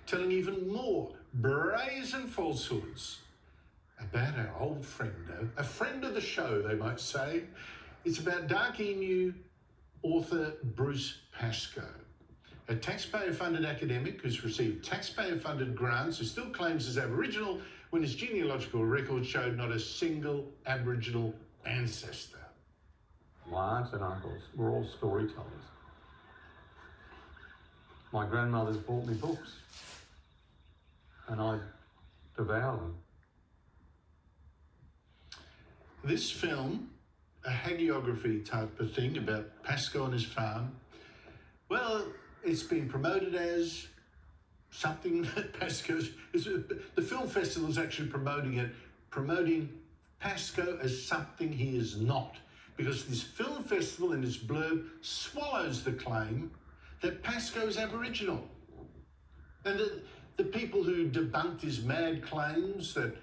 telling even more brazen falsehoods about our old friend, a friend of the show, they might say. It's about Dark Emu author Bruce Pascoe, a taxpayer-funded academic who's received taxpayer-funded grants, who still claims he's Aboriginal when his genealogical record showed not a single Aboriginal ancestor. My aunts and uncles were all storytellers. My grandmother's bought me books, and I devour them. This film, a hagiography type of thing about Pascoe and his farm, well, it's been promoted as something that Pascoe's... The film festival is actually promoting Pascoe as something he is not, because this film festival in its blurb swallows the claim that Pascoe is Aboriginal. And the people who debunked his mad claims that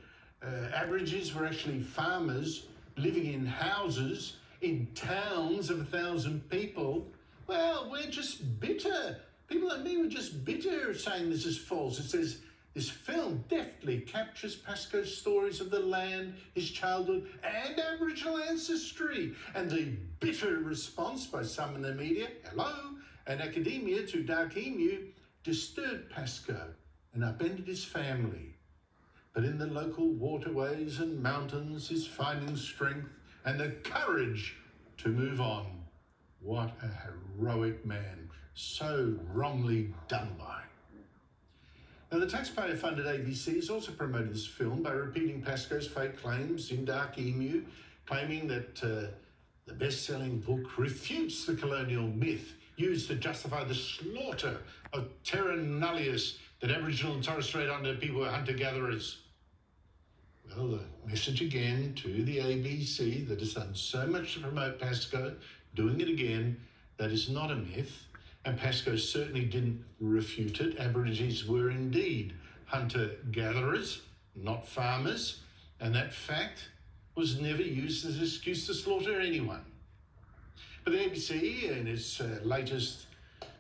Aborigines were actually farmers living in houses in towns of 1,000 people, well, we're just bitter. People like me were just bitter saying this is false. It says this film deftly captures Pascoe's stories of the land, his childhood, and Aboriginal ancestry. And the bitter response by some in the media, hello, and academia to Dark Emu, disturbed Pascoe and upended his family. But in the local waterways and mountains, he's finding strength and the courage to move on. What a heroic man, so wrongly done by. Now, the taxpayer-funded ABC has also promoted this film by repeating Pascoe's fake claims in Dark Emu, claiming that the best-selling book refutes the colonial myth used to justify the slaughter of terra nullius, that Aboriginal and Torres Strait Islander people were hunter-gatherers. Well, the message again to the ABC that has done so much to promote Pascoe, doing it again, that is not a myth, and Pascoe certainly didn't refute it. Aborigines were indeed hunter-gatherers, not farmers, and that fact was never used as an excuse to slaughter anyone. But the ABC, in its latest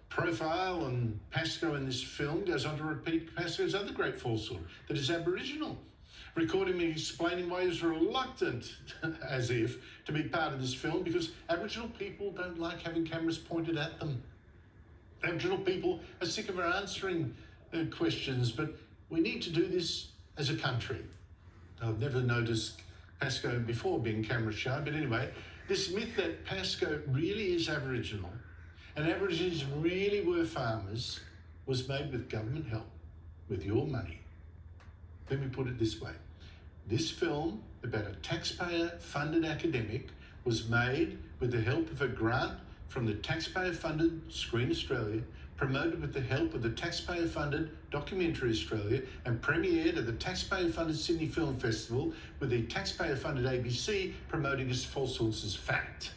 profile on Pascoe in this film, goes on to repeat Pascoe's other great falsehood, that is Aboriginal, recording me explaining why he was reluctant, as if, to be part of this film, because Aboriginal people don't like having cameras pointed at them. Aboriginal people are sick of answering questions, but we need to do this as a country. I've never noticed Pascoe before being camera shy, but anyway, this myth that Pascoe really is Aboriginal and Aborigines really were farmers was made with government help, with your money. Let me put it this way. This film about a taxpayer-funded academic was made with the help of a grant from the taxpayer-funded Screen Australia, promoted with the help of the taxpayer-funded Documentary Australia, and premiered at the taxpayer-funded Sydney Film Festival with the taxpayer-funded ABC promoting its falsehoods as fact.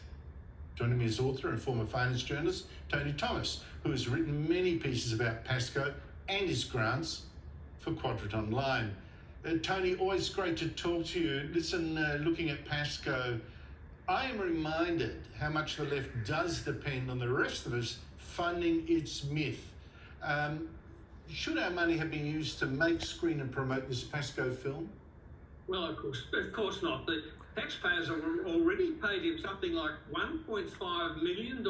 Joining me as author and former finance journalist, Tony Thomas, who has written many pieces about Pascoe and his grants for Quadrant Online. Tony, always great to talk to you. Listen, looking at Pascoe, I am reminded how much the left does depend on the rest of us funding its myth. Should our money have been used to make, screen and promote this Pascoe film? Well, of course not. The taxpayers have already paid him something like $1.5 million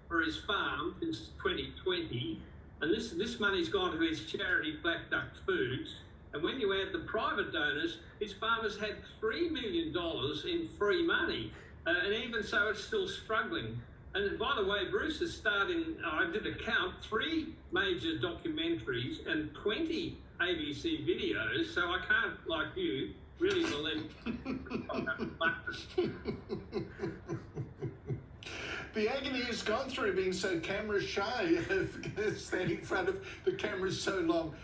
for his farm since 2020, and this money's gone to his charity Black Duck Foods. And when you add the private donors, his farmers had $3 million in free money, and even so, it's still struggling. And by the way, Bruce is starting, I did a count, 3 major documentaries and 20 ABC videos, so I can't, like you, really believe. The agony has gone through being so camera shy, standing in front of the cameras so long.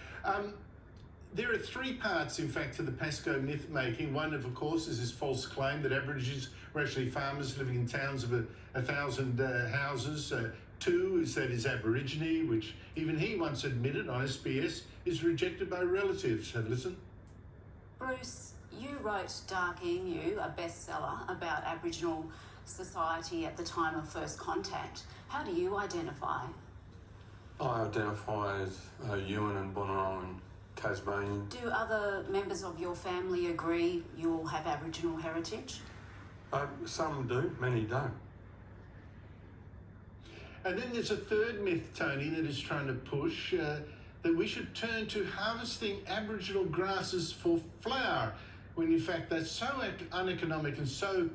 There are 3 parts, in fact, to the Pascoe myth-making. One, of course, is his false claim that Aborigines were actually farmers living in towns of 1,000 houses. 2 is that his Aborigine, which even he once admitted on SBS, is rejected by relatives. Have a listen. Bruce, you wrote Dark Emu, a bestseller about Aboriginal society at the time of first contact. How do you identify? I identify as Yuin and Boonwurrung Tasmanian. Do other members of your family agree you all have Aboriginal heritage? Some do, many don't. And then there's a third myth, Tony, that is trying to push that we should turn to harvesting Aboriginal grasses for flour, when in fact that's so uneconomic and so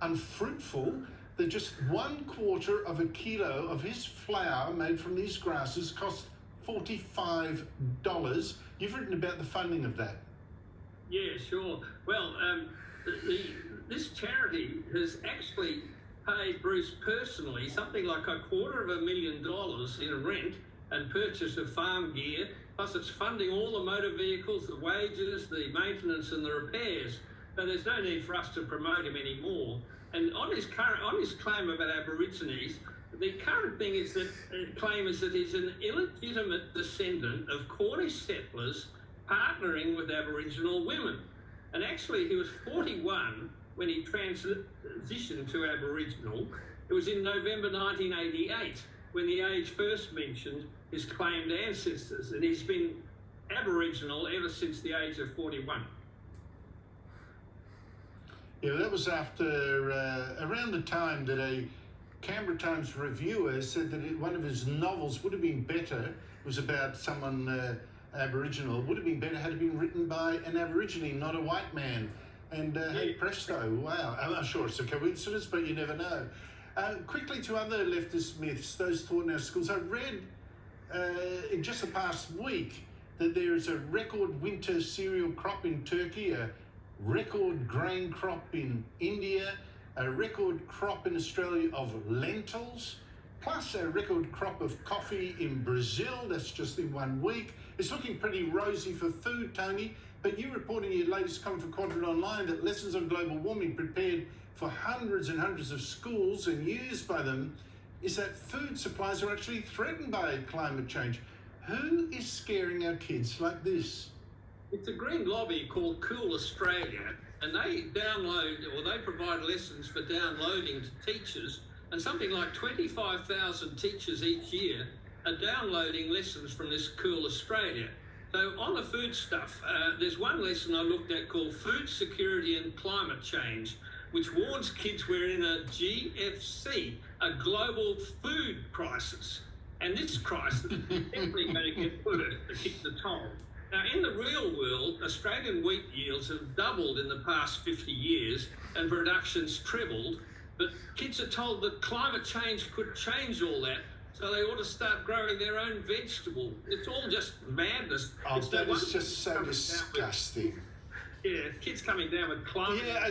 unfruitful that just 1/4 of a kilo of his flour made from these grasses costs $45. You've written about the funding of that. Yeah, sure. Well, this charity has actually paid Bruce personally something like $250,000 in rent and purchase of farm gear, plus it's funding all the motor vehicles, the wages, the maintenance and the repairs. So there's no need for us to promote him anymore. And on his claim about Aborigines, the current thing is that claim is that he's an illegitimate descendant of Cornish settlers partnering with Aboriginal women. And actually he was 41 when he transitioned to Aboriginal. It was in November 1988 when the age first mentioned his claimed ancestors, and he's been Aboriginal ever since the age of 41. Yeah, that was after around the time that a Canberra Times reviewer said that one of his novels would have been better. It was about someone Aboriginal. Would have been better had it been written by an Aborigine, not a white man. And hey presto, wow. I'm sure it's a coincidence, but you never know. Quickly to other leftist myths, those taught in our schools. I read in just the past week that there is a record winter cereal crop in Turkey, a record grain crop in India, a record crop in Australia of lentils, plus a record crop of coffee in Brazil. That's just in 1 week. It's looking pretty rosy for food, Tony, but you report in your latest column for Quadrant Online that lessons on global warming prepared for hundreds and hundreds of schools and used by them is that food supplies are actually threatened by climate change. Who is scaring our kids like this? It's a green lobby called Cool Australia, and they provide lessons for downloading to teachers, and something like 25,000 teachers each year are downloading lessons from this Cool Australia. So on the food stuff, there's one lesson I looked at called Food Security and Climate Change, which warns kids we're in a GFC, a global food crisis. And this crisis is definitely going to get worse to keep the toll. Now, in the real world, Australian wheat yields have doubled in the past 50 years and production's trebled, but kids are told that climate change could change all that, so they ought to start growing their own vegetable. It's all just madness. Oh, that is just so disgusting. Kids coming down with climate. Yeah,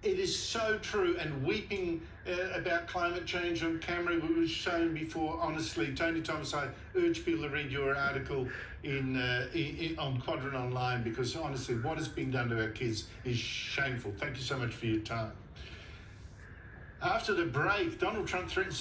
it is so true, and weeping about climate change on camera was shown before. Honestly, Tony Thomas, I urge people to read your article on Quadrant Online, because honestly, what has been done to our kids is shameful. Thank you so much for your time. After the break, Donald Trump threatens